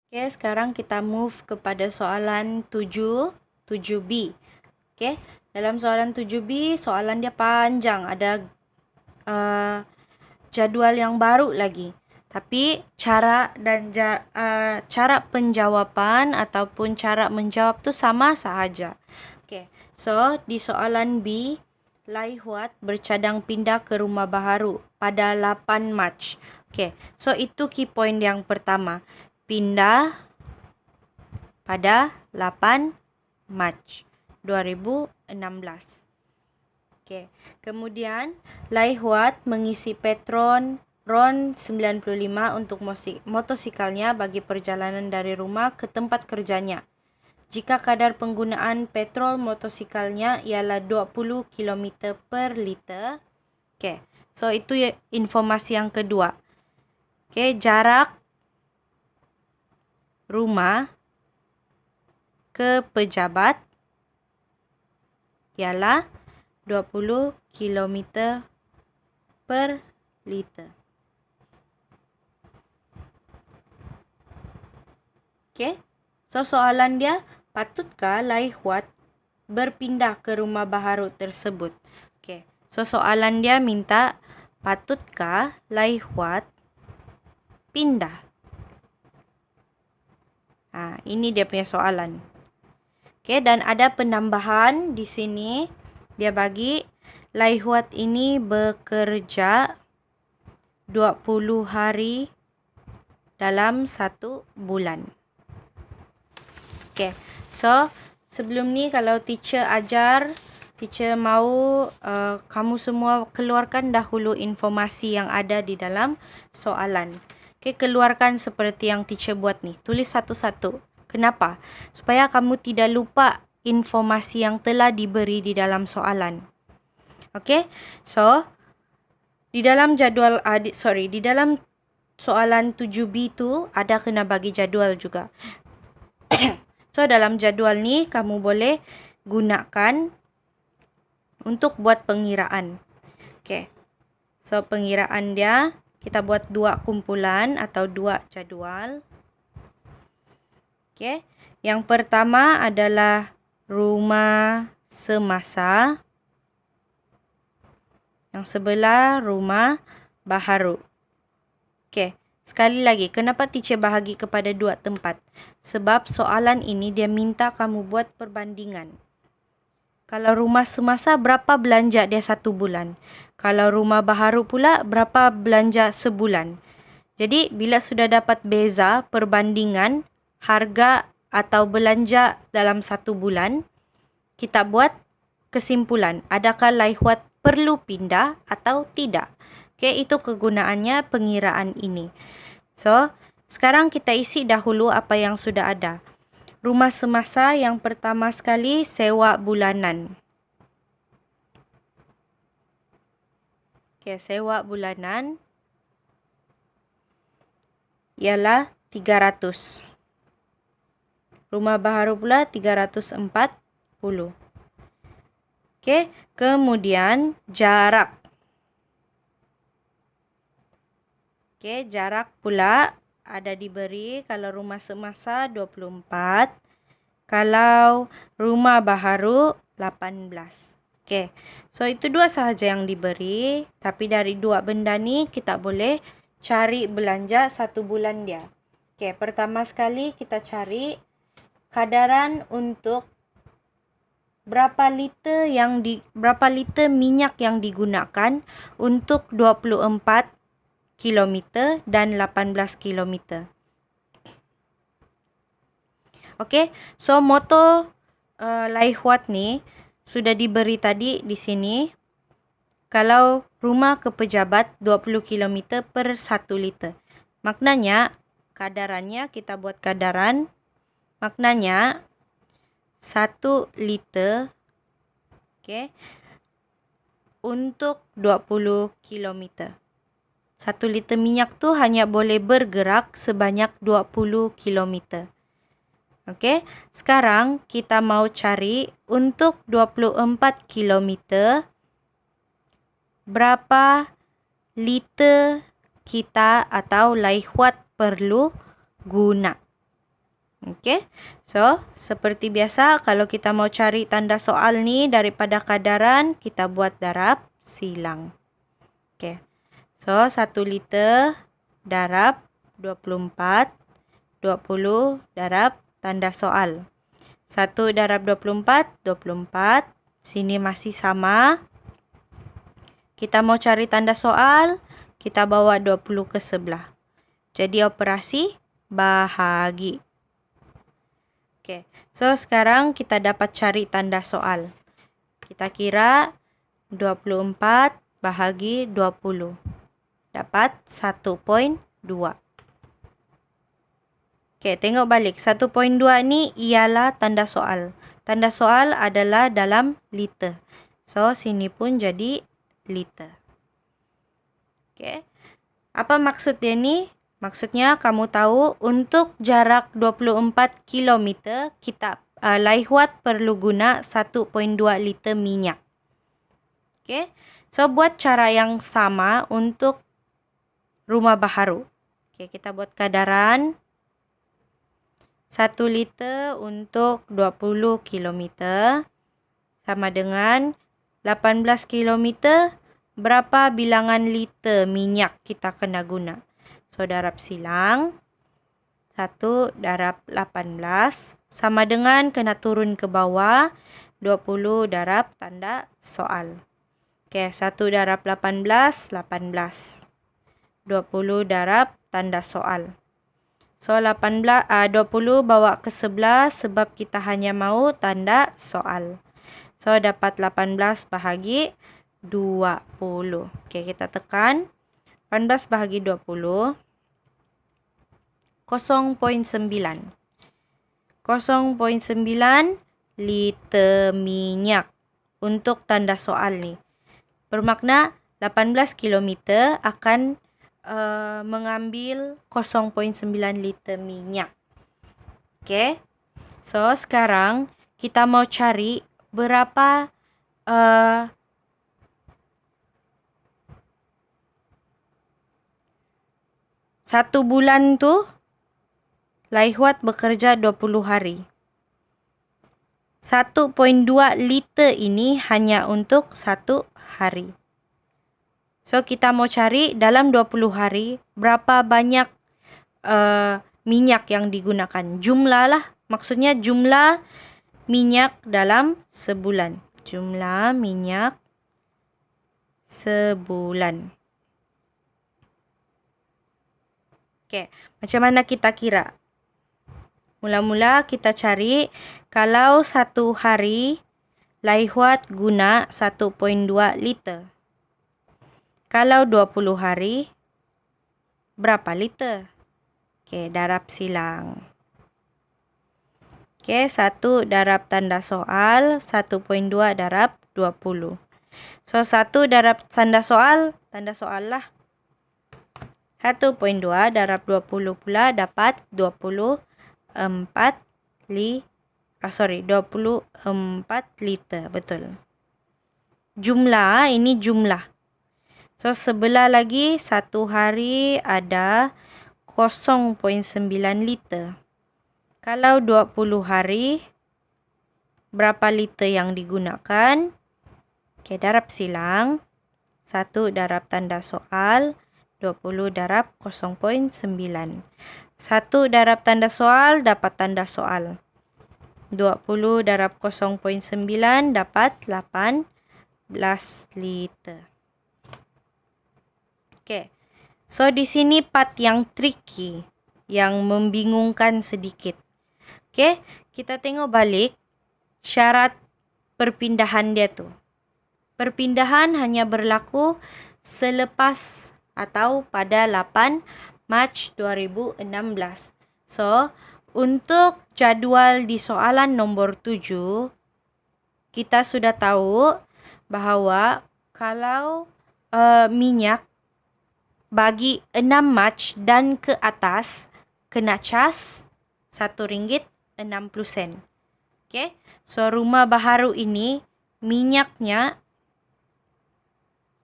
Oke, sekarang kita move kepada soalan 7B. Oke, dalam soalan 7B, soalan dia panjang. Ada jadual yang baru lagi. Tapi cara penjawaban ataupun cara menjawab tu sama sahaja. Oke, so di soalan B, Lai Huat bercadang pindah ke rumah baharu pada 8 Mac. Oke, so itu key point yang pertama. Pindah pada 8 Mac 2016. Okey. Kemudian, Lai Huat mengisi petrol RON 95 untuk motosikalnya bagi perjalanan dari rumah ke tempat kerjanya. Jika kadar penggunaan petrol motosikalnya ialah 20 km per liter. Okey. So, itu informasi yang kedua. Okey, jarak rumah ke pejabat ialah 20 km per liter. Okey. So, soalan dia, patutkah Lai Huat berpindah ke rumah baharu tersebut? Okey. So, soalan dia minta, patutkah Lai Huat pindah? Ini dia punya soalan. Okey, dan ada penambahan di sini. Dia bagi Lai Huat ini bekerja 20 hari dalam 1 bulan. Okey. So, sebelum ni kalau teacher ajar, teacher mahu kamu semua keluarkan dahulu informasi yang ada di dalam soalan. Okey, keluarkan seperti yang teacher buat ni. Tulis satu-satu. Kenapa? Supaya kamu tidak lupa informasi yang telah diberi di dalam soalan. Okey? So, di dalam di dalam soalan 7B tu ada kena bagi jadual juga. So, dalam jadual ni kamu boleh gunakan untuk buat pengiraan. Okey. So, pengiraan dia kita buat 2 kumpulan atau 2 jadual. Okey. Yang pertama adalah rumah semasa. Yang sebelah rumah baharu. Okey. Sekali lagi, kenapa teacher bahagi kepada 2 tempat? Sebab soalan ini dia minta kamu buat perbandingan. Kalau rumah semasa, berapa belanja dia 1 bulan? Kalau rumah baharu pula, berapa belanja sebulan? Jadi, bila sudah dapat beza perbandingan harga atau belanja dalam 1 bulan, kita buat kesimpulan. Adakah Lai Huat perlu pindah atau tidak? Okey, itu kegunaannya pengiraan ini. So, sekarang kita isi dahulu apa yang sudah ada. Rumah semasa yang pertama sekali sewa bulanan. Okey, sewa bulanan ialah 300. Rumah baharu pula 340. Okey, kemudian jarak. Okey, jarak pula ada diberi kalau rumah semasa 24. Kalau rumah baharu 18. Okey. So, itu 2 sahaja yang diberi. Tapi dari 2 benda ni, kita boleh cari belanja 1 bulan dia. Okey. Pertama sekali, kita cari kadaran untuk berapa liter minyak yang digunakan untuk 24 kilometer dan 18 kilometer. Okey. So, motor Lai Huat ni sudah diberi tadi di sini. Kalau rumah ke pejabat 20 km per 1 liter. Maknanya, kadarannya kita buat kadaran. Maknanya, 1 liter okay, untuk 20 km. 1 liter minyak tu hanya boleh bergerak sebanyak 20 km. Okey, sekarang kita mau cari untuk 24 km berapa liter kita atau Lai Huat perlu guna. Okey. So, seperti biasa kalau kita mau cari tanda soal ni daripada kadaran, kita buat darab silang. Okey. So, 1 liter darab 24, 20 darab tanda soal. 1 darab 24, 24. Sini masih sama. Kita mau cari tanda soal, kita bawa 20 ke sebelah. Jadi operasi bahagi. Okey. So, sekarang kita dapat cari tanda soal. Kita kira 24 bahagi 20. Dapat 1.2. Okey, tengok balik. 1.2 ni ialah tanda soal. Tanda soal adalah dalam liter. So, sini pun jadi liter. Okey. Apa maksud dia ni? Maksudnya kamu tahu untuk jarak 24 km kita Laihuat perlu guna 1.2 liter minyak. Okey. So buat cara yang sama untuk rumah baharu. Okey, kita buat kadaran 1 liter untuk 20 km sama dengan 18 km. Berapa bilangan liter minyak kita kena guna? So, darab silang. 1 darab 18. Sama dengan kena turun ke bawah. 20 darab tanda soal. Okey, 1 darab 18, 18. 20 darab tanda soal. So, 20 bawa ke sebelah sebab kita hanya mahu tanda soal. So, dapat 18 bahagi 20. Okey, kita tekan. 18 bahagi 20. 0.9. 0.9 liter minyak untuk tanda soal ni. Bermakna 18 km akan mengambil 0.9 liter minyak. Okey. So, sekarang kita mau cari berapa satu bulan tu Laihuat bekerja 20 hari. 1.2 liter ini hanya untuk 1 hari. So, kita mau cari dalam 20 hari berapa banyak minyak yang digunakan. Jumlah lah. Maksudnya jumlah minyak dalam sebulan. Jumlah minyak sebulan. Okey, macam mana kita kira? Mula-mula kita cari kalau 1 hari Laihuat guna 1.2 liter. Kalau 20 hari berapa liter? Okey, darab silang. Okey, 1 darab tanda soal, 1.2 darab 20. So, 1 darab tanda soal lah. 1.2 darab 20 pula dapat 24 liter. Betul. Jumlah, ini jumlah. So, sebelah lagi 1 hari ada 0.9 liter. Kalau 20 hari, berapa liter yang digunakan? Okey, darab silang. 1 darab tanda soal. 20 darab 0.9. 1 darab tanda soal dapat tanda soal. 20 darab 0.9 dapat 18 liter. Okey. So, di sini part yang tricky. Yang membingungkan sedikit. Okey. Kita tengok balik syarat perpindahan dia tu. Perpindahan hanya berlaku selepas atau pada 8 Mac 2016. So, untuk jadual di soalan nombor 7, kita sudah tahu bahawa kalau minyak bagi 6 Mac dan ke atas kena cas RM1.60. Okey. So, rumah baharu ini minyaknya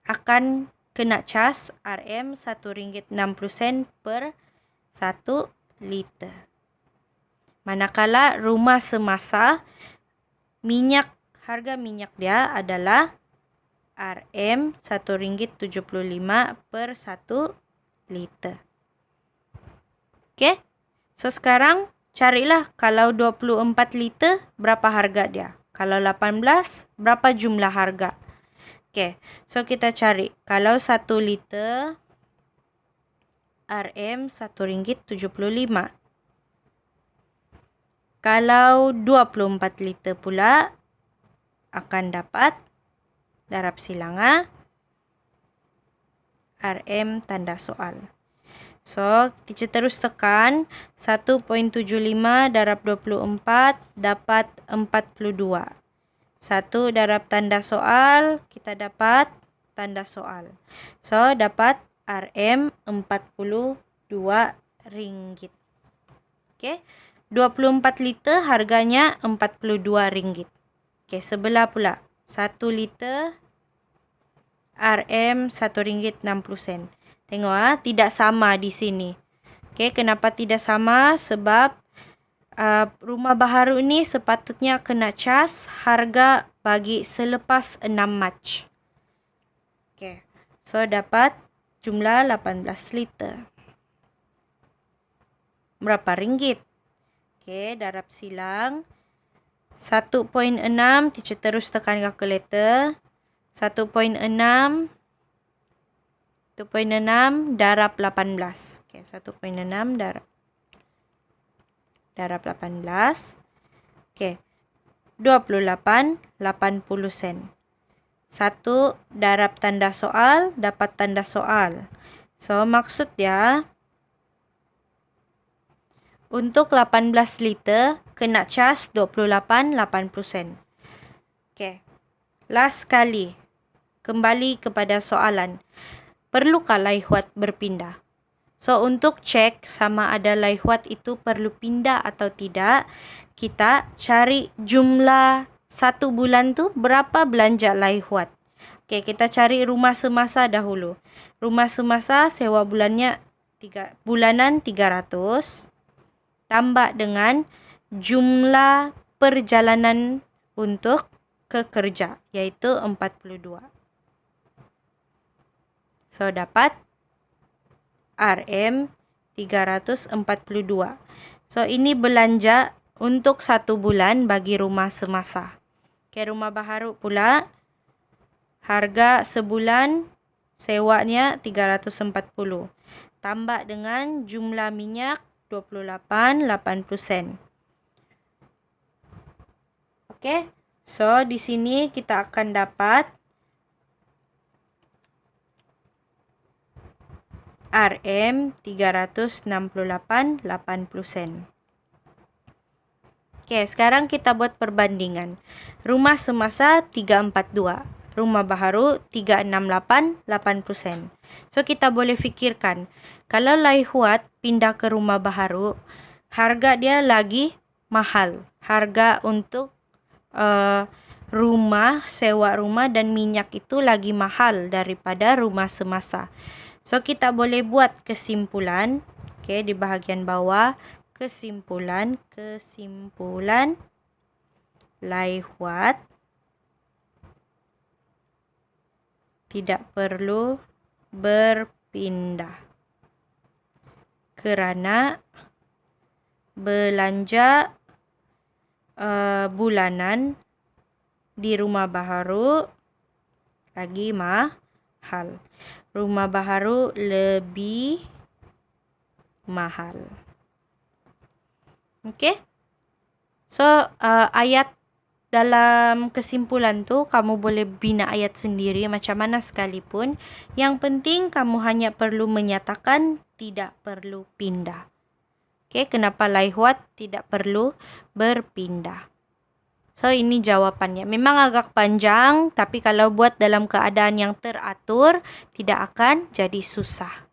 akan kena cas RM1.60 per 1 liter. Manakala rumah semasa, harga minyak dia adalah RM RM1.75 per 1 liter. Okey. So sekarang carilah kalau 24 liter berapa harga dia. Kalau 18 berapa jumlah harga. Okey. So kita cari kalau 1 liter RM1.75. Kalau 24 liter pula akan dapat darab silang RM tanda soal. So, teacher terus tekan 1.75 darab 24 dapat 42. 1 darab tanda soal, kita dapat tanda soal. So, dapat RM Rp42. Okey. 24 liter harganya Rp42. Okey, sebelah pula. 1 liter RM RM1.60. Tengok tidak sama di sini. Okey, kenapa tidak sama? Sebab rumah baharu ni sepatutnya kena cas harga bagi selepas 6 Mac. Okey. So dapat jumlah 18 liter. Berapa ringgit? Okey, darab silang 1.6, teacher terus tekan kalkulator. 1.6 darab 18. Okey, 1.6 darab 18. Okey. 28 80 sen. 1 darab tanda soal dapat tanda soal. So maksud dia untuk 18 liter kena cas 28 80 sen. Okey. Last kali. Kembali kepada soalan. Perlukah laihuat berpindah? So, untuk cek sama ada laihuat itu perlu pindah atau tidak, kita cari jumlah 1 bulan tu berapa belanja laihuat. Okey, kita cari rumah semasa dahulu. Rumah semasa sewa bulanan 300 tambah dengan jumlah perjalanan untuk ke kerja, iaitu 42. So, dapat RM 342. So, ini belanja untuk 1 bulan bagi rumah semasa. Okay, rumah baharu pula, harga sebulan sewanya 340. Tambah dengan jumlah minyak 28 80 sen. Okay, so di sini kita akan dapat RM 368 80 sen. Okey, sekarang kita buat perbandingan. Rumah semasa 342, rumah baharu 368 80 sen. So kita boleh fikirkan, kalau laihuat pindah ke rumah baharu, harga dia lagi mahal. Harga untuk rumah, sewa rumah dan minyak itu lagi mahal daripada rumah semasa. So, kita boleh buat kesimpulan. Okay, di bahagian bawah. Kesimpulan. Laihuat tidak perlu berpindah. Kerana belanja bulanan di rumah baharu lagi mahal. Rumah baharu lebih mahal. Okey. So, ayat dalam kesimpulan tu kamu boleh bina ayat sendiri macam mana sekalipun. Yang penting kamu hanya perlu menyatakan tidak perlu pindah. Okey, kenapa laihuat tidak perlu berpindah? So, ini jawapannya. Memang agak panjang, tapi kalau buat dalam keadaan yang teratur, tidak akan jadi susah.